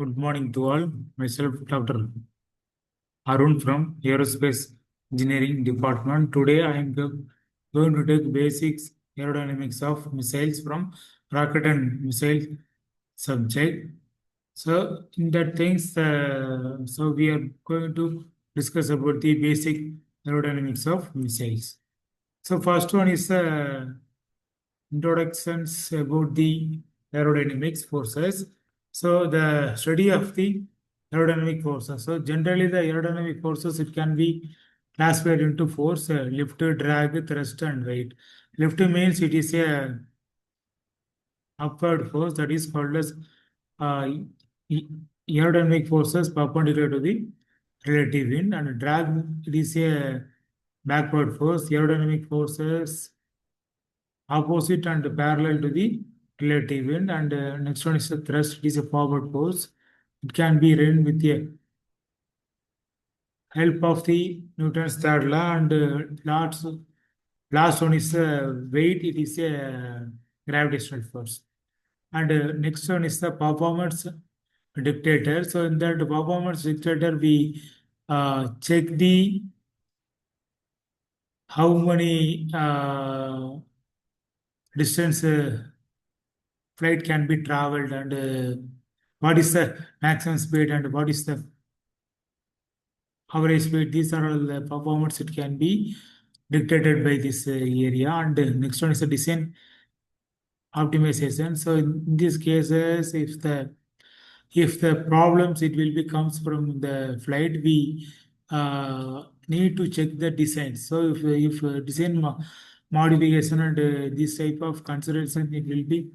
Good morning to all. Myself, Dr. Arun from Aerospace Engineering Department. Today, I am going to take basics aerodynamics of missiles from rocket and missile subject. So, in that things, so we are going to discuss about the basic aerodynamics of missiles. So, first one is introductions about the aerodynamics forces. So the study of the aerodynamic forces. So generally the aerodynamic forces, it can be classified into force, lift, drag, thrust and weight. Lift means it is a upward force that is called as uh, aerodynamic forces perpendicular to the relative wind, and drag, it is a backward force. Aerodynamic forces opposite and parallel to the relative wind, and next one is the thrust. It is a forward force. It can be run with the help of the Newton's third law, and last one is weight. It is a gravitational force, and next one is the performance dictator. So in that performance dictator, we check the how many distance flight can be traveled, and what is the maximum speed and what is the average speed. These are all the performance it can be dictated by this area. And next one is the design optimization. So in these cases, if the problems it will be comes from the flight, we need to check the design. So if design modification and this type of consideration, it will be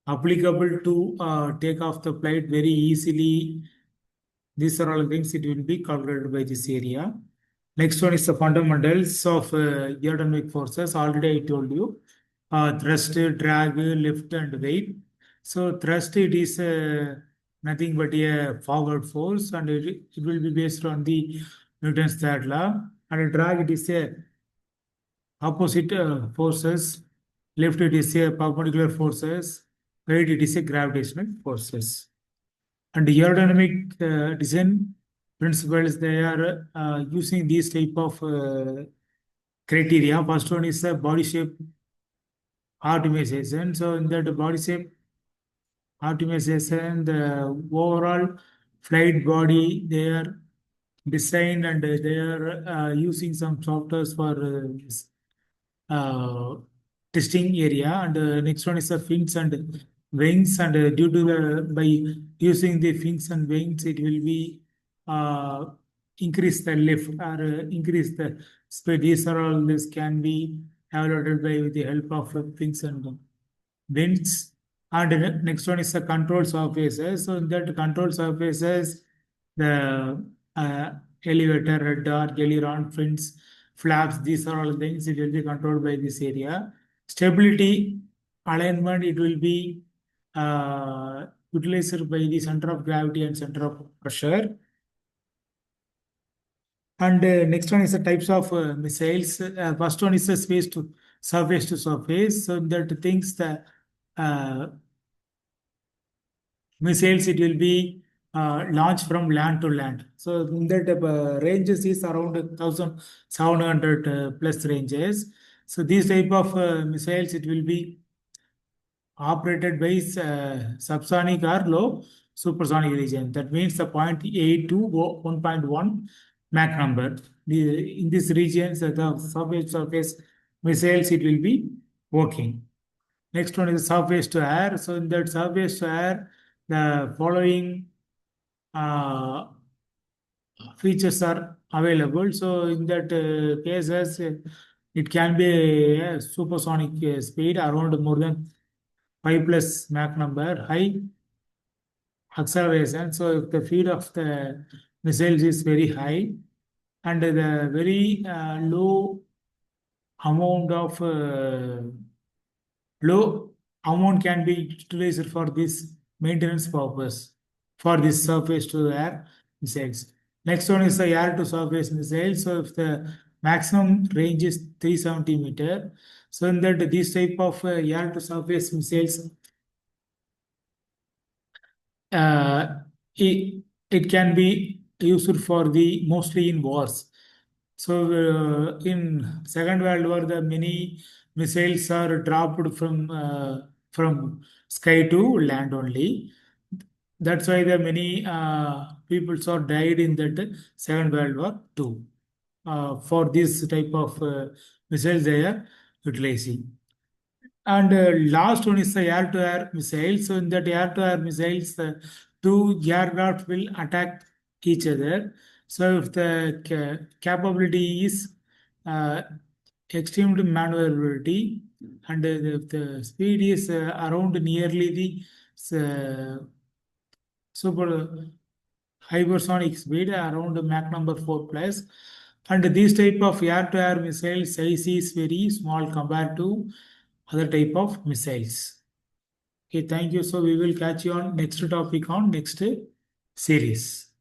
applicable to take off the flight very easily. These are all things it will be calculated by this area. Next one is the fundamentals of aerodynamic forces. Already I told you thrust, drag, lift, and weight. So thrust, it is nothing but a forward force, and it will be based on the Newton's third law. And drag, it is a opposite forces. Lift, it is a perpendicular forces. Weight, it is a gravitational forces. And aerodynamic design principles, they are using these type of criteria. First one is the body shape optimization. So in that body shape optimization, the overall flight body, they are designed, and they are using some softwares for testing area. And next one is the fins and wings, and due to the by using the fins and wings, it will be uh, increase the lift or increase the speed. These are all, this can be evaluated by with the help of fins and wings. And the next one is the control surfaces. So in that control surfaces, the uh, elevator, radar, aileron, fins, flaps, these are all things it will be controlled by this area. Stability, alignment, it will be utilized by the center of gravity and center of pressure. And next one is the types of missiles. First one is the space to surface. So that things the uh, missiles, it will be launched from land to land. So in that ranges is around 1,700 plus ranges. So these type of missiles, it will be operated by subsonic or low supersonic region. That means the 0.8 to 1.1 Mach number. In this region, the surface missiles, it will be working. Next one is surface to air. So in that surface to air, the following uh, features are available. So in that cases, it can be a supersonic speed around more than 5 plus Mach number, high acceleration. So if the speed of the missiles is very high, and the very low amount of low amount can be utilized for this maintenance purpose for this surface to air missiles. Next one is the air to surface missile. So if the maximum range is 370 meter, so in that this type of air to surface missiles, uh, it, it can be used for the mostly in wars. So in Second World War, the many missiles are dropped from sky to land only. That's why the many people are died in that Second World War too. For this type of missiles they are utilizing. And last one is the air-to-air missile. So in that air-to-air missiles, two aircraft will attack each other. So if the capability is uh, extreme maneuverability and the speed is around nearly the super hypersonic speed around Mach number 4 plus. And this type of air-to-air missile size is very small compared to other type of missiles. Okay, thank you. So we will catch you on next topic on next series.